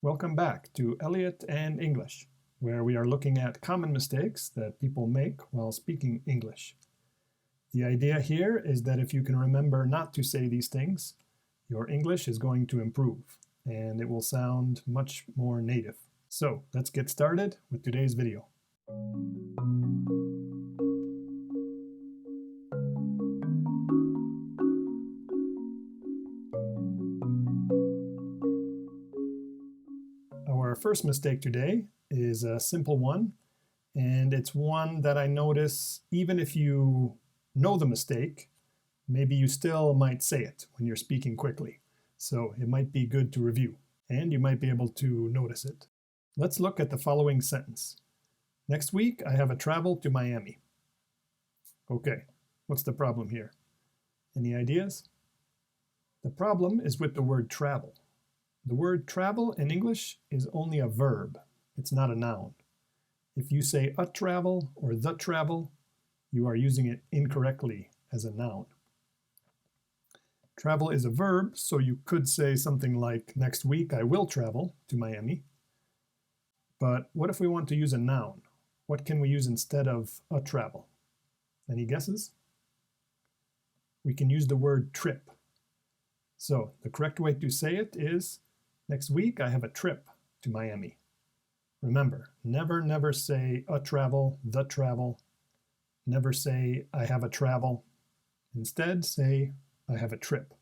Welcome back to Elliot&English, where we are looking at common mistakes that people make while speaking English. The idea here is that if you can remember not to say these things, your English is going to improve, and it will sound much more native. So let's get started with today's video. Our first mistake today is a simple one, and it's one that I notice even if you know the mistake, maybe you still might say it when you're speaking quickly. So it might be good to review, and you might be able to notice it. Let's look at the following sentence. Next week, I have a travel to Miami. Okay, what's the problem here? Any ideas? The problem is with the word travel. The word travel in English is only a verb. It's not a noun. If you say a travel or the travel, you are using it incorrectly as a noun. Travel is a verb, so you could say something like, next week I will travel to Miami. But what if we want to use a noun? What can we use instead of a travel? Any guesses? We can use the word trip. So the correct way to say it is, next week I have a trip to Miami. Remember, never say a travel, the travel. Never say I have a travel. Instead, say I have a trip.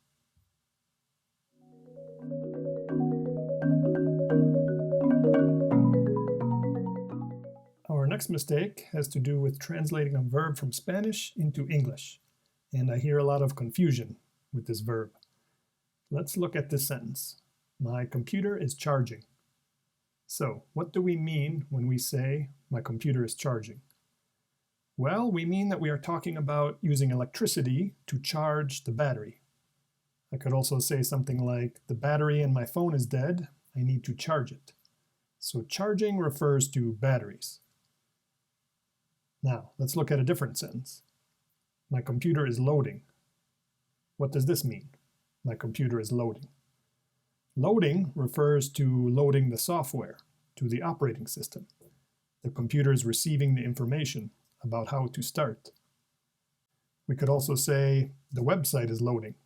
Our next mistake has to do with translating a verb from Spanish into English, and I hear a lot of confusion with this verb. Let's look at this sentence. My computer is charging. So, what do we mean when we say my computer is charging? Well, we mean that we are talking about using electricity to charge the battery. I could also say something like, the battery in my phone is dead, I need to charge it. So charging refers to batteries. Now, let's look at a different sentence. My computer is loading. What does this mean? My computer is loading. Loading refers to loading the software to the operating system. The computer is receiving the information about how to start. We could also say the website is loading.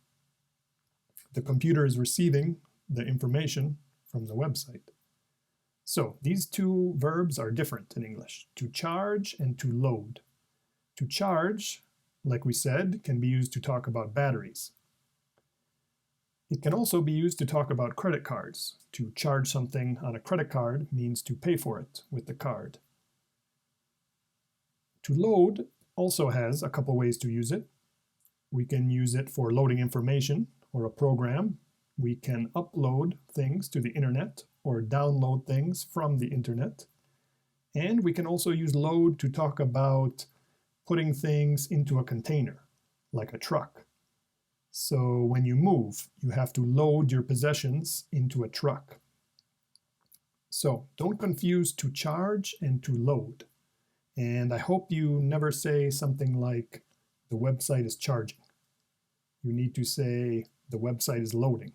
The computer is receiving the information from the website. So these two verbs are different in English, to charge and to load. To charge, like we said, can be used to talk about batteries. It can also be used to talk about credit cards. To charge something on a credit card means to pay for it with the card. To load also has a couple ways to use it. We can use it for loading information or a program. We can upload things to the internet or download things from the internet. And we can also use load to talk about putting things into a container, like a truck. So when you move, you have to load your possessions into a truck. So don't confuse to charge and to load. And I hope you never say something like, the website is charging. You need to say, the website is loading.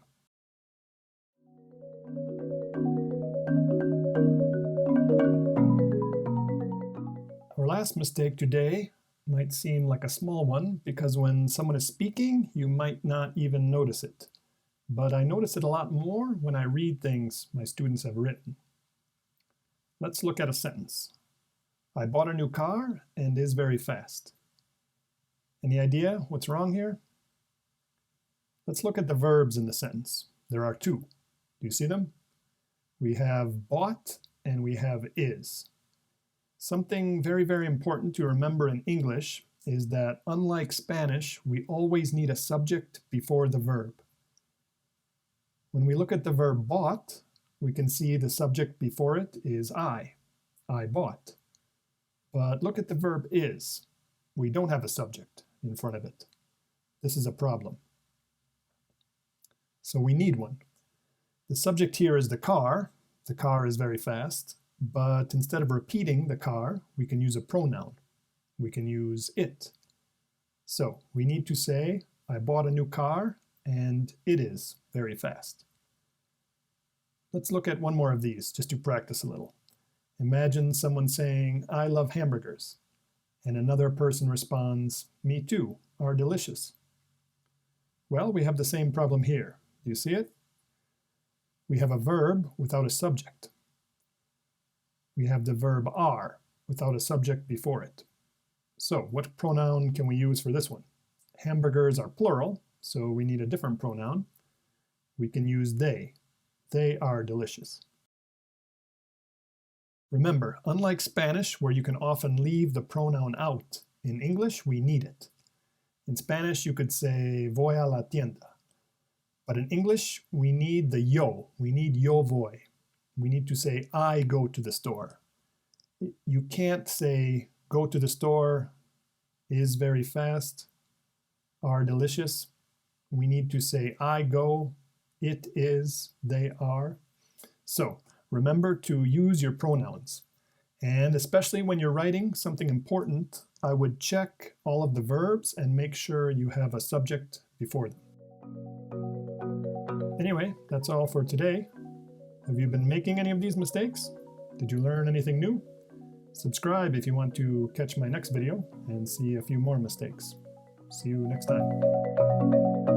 Our last mistake today might seem like a small one because when someone is speaking, you might not even notice it. But I notice it a lot more when I read things my students have written. Let's look at a sentence. I bought a new car and is very fast. Any idea what's wrong here? Let's look at the verbs in the sentence. There are two. Do you see them? We have bought and we have is. Something very important to remember in English is that unlike Spanish, we always need a subject before the verb. When we look at the verb bought, we can see the subject before it is I bought. But look at the verb is. We don't have a subject in front of it. This is a problem. So we need one. The subject here is the car. The car is very fast. But instead of repeating the car, we can use a pronoun. We can use it. So we need to say, I bought a new car and it is very fast. Let's look at one more of these just to practice a little. Imagine someone saying, "I love hamburgers," and another person responds, "Me too, are delicious." Well, we have the same problem here. Do you see it? We have a verb without a subject. We have the verb are without a subject before it. So what pronoun can we use for this one? Hamburgers are plural, so we need a different pronoun. We can use they. They are delicious. Remember, unlike Spanish, where you can often leave the pronoun out, in English we need it. In Spanish you could say voy a la tienda. But in English we need the yo. We need yo voy. We need to say I go to the store. You can't say go to the store, is very fast, are delicious. We need to say I go, it is, they are. So remember to use your pronouns. And especially when you're writing something important, I would check all of the verbs and make sure you have a subject before them. Anyway, that's all for today. Have you been making any of these mistakes? Did you learn anything new? Subscribe if you want to catch my next video and see a few more mistakes. See you next time.